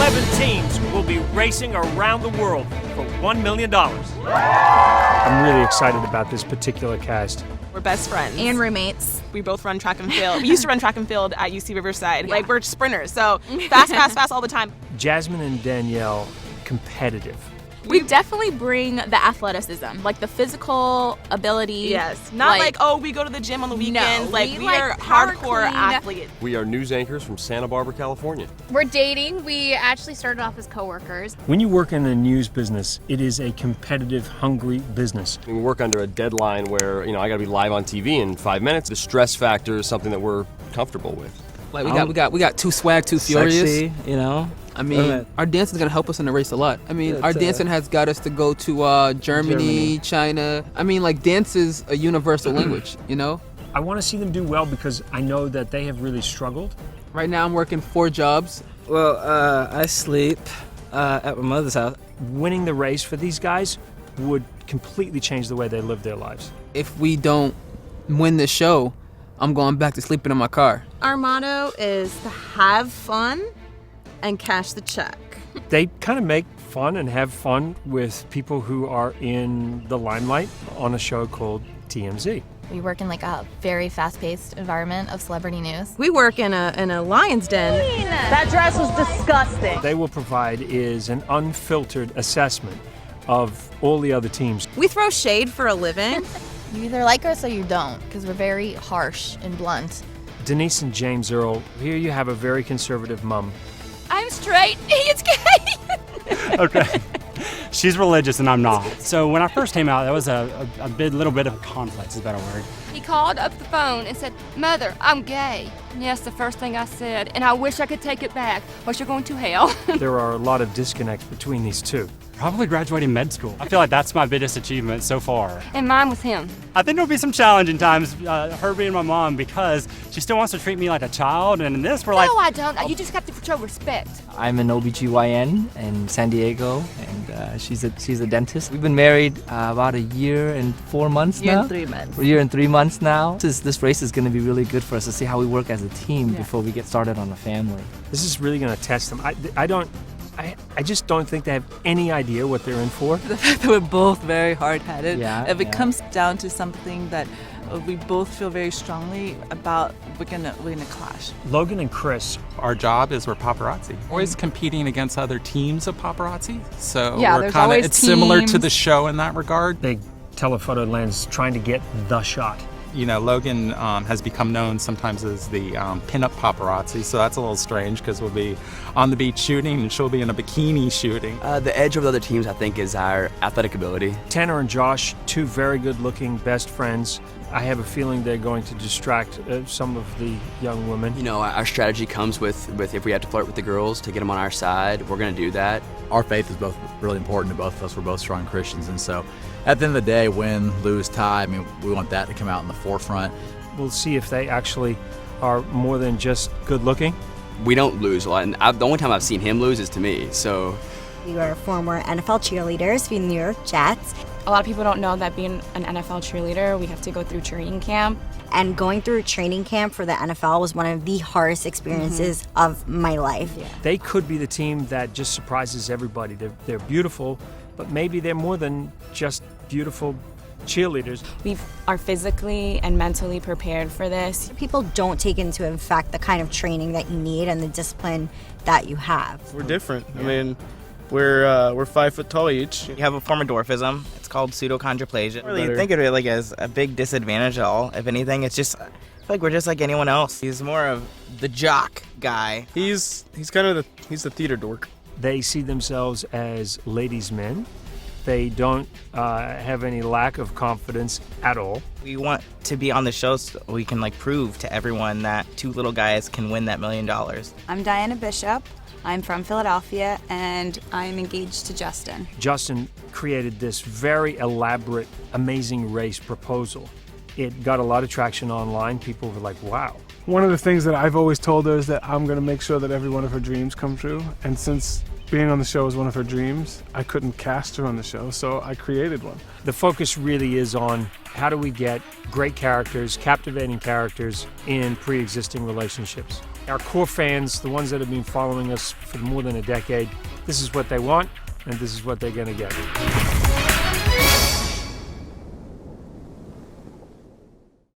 11 teams will be racing around the world for $1 million. I'm really excited about this particular cast. We're best friends. And roommates. We both run track and field. We used to run track and field at UC Riverside. Yeah. Like, we're sprinters, so fast all the time. Jasmine and Danielle, competitive. We definitely bring the athleticism, like the physical ability. Yes. Not like oh, we go to the gym on the weekends. No, we like are power hardcore clean. athletes. We are news anchors from Santa Barbara, California. We're dating. We actually started off as coworkers. When you work in a news business, it is a competitive, hungry business. We work under a deadline where, I got to be live on TV in 5 minutes. The stress factor is something that we're comfortable with. Like we got too swag, too furious. Sexy, I mean, our dancing's gonna help us in the race a lot. I mean, our dancing has got us to go to Germany, China. I mean, like, dance is a universal language, I want to see them do well because I know that they have really struggled. Right now, I'm working 4 jobs. Well, I sleep at my mother's house. Winning the race for these guys would completely change the way they live their lives. If we don't win this show, I'm going back to sleeping in my car. Our motto is to have fun and cash the check. They kind of make fun and have fun with people who are in the limelight on a show called TMZ. We work in like a very fast-paced environment of celebrity news. We work in a lion's den. That dress was disgusting. They will provide is an unfiltered assessment of all the other teams. We throw shade for a living. You either like us or you don't, because we're very harsh and blunt. Denise and James Earl, here you have a very conservative mom. I'm straight. He's gay. Okay. She's religious and I'm not. So when I first came out, that was a little bit of a conflict, is a better word. He called up the phone and said, "Mother, I'm gay." And yes, the first thing I said, and I wish I could take it back, or you're going to hell. There are a lot of disconnects between these two. Probably graduating med school. I feel like that's my biggest achievement so far. And mine was him. I think there'll be some challenging times, her being my mom, because she still wants to treat me like a child, and in this we're like... No, I don't. You just have to show respect. I'm an OBGYN in San Diego, and she's a dentist. We've been married about 1 year and 4 months now. 3 months. A year and 3 months now. This race is going to be really good for us to see how we work as a team before we get started on a family. This is really going to test them. I just don't think they have any idea what they're in for. The fact that we're both very hard-headed, if it yeah. comes down to something that we both feel very strongly about, we're gonna clash. Logan and Chris. Our job is we're paparazzi. Always competing against other teams of paparazzi. So Yeah, we're there's kind of always it's similar to teams. the show in that regard. Big telephoto lens trying to get the shot. Logan has become known sometimes as the pinup paparazzi, so that's a little strange because we'll be on the beach shooting and she'll be in a bikini shooting. The edge of the other teams, I think, is our athletic ability. Tanner and Josh, two very good-looking best friends. I have a feeling they're going to distract some of the young women. Our strategy comes with if we have to flirt with the girls to get them on our side, we're going to do that. Our faith is both really important to both of us. We're both strong Christians, and so at the end of the day, win, lose, tie, we want that to come out in the forefront. We'll see if they actually are more than just good-looking. We don't lose a lot, and the only time I've seen him lose is to me, so. We were former NFL cheerleaders for the New York Jets. A lot of people don't know that being an NFL cheerleader, we have to go through training camp. And going through training camp for the NFL was one of the hardest experiences of my life. Yeah. They could be the team that just surprises everybody. They're beautiful, but maybe they're more than just beautiful cheerleaders. We are physically and mentally prepared for this. People don't take into effect the kind of training that you need and the discipline that you have. We're different. Yeah. We're 5 foot tall each. We have a form of dwarfism. It's called pseudochondroplegia. Really think of it like as a big disadvantage at all. If anything, it's just I feel like we're just like anyone else. He's more of the jock guy. He's the theater dork. They see themselves as ladies' men. They don't have any lack of confidence at all. We want to be on the show so we can prove to everyone that two little guys can win that $1 million. I'm Diana Bishop. I'm from Philadelphia, and I'm engaged to Justin. Justin created this very elaborate, amazing race proposal. It got a lot of traction online. People were like, wow. One of the things that I've always told her is that I'm going to make sure that every one of her dreams come true. And since being on the show was one of her dreams, I couldn't cast her on the show, so I created one. The focus really is on how do we get great characters, captivating characters in pre-existing relationships. Our core fans, the ones that have been following us for more than a decade, this is what they want, and this is what they're going to get.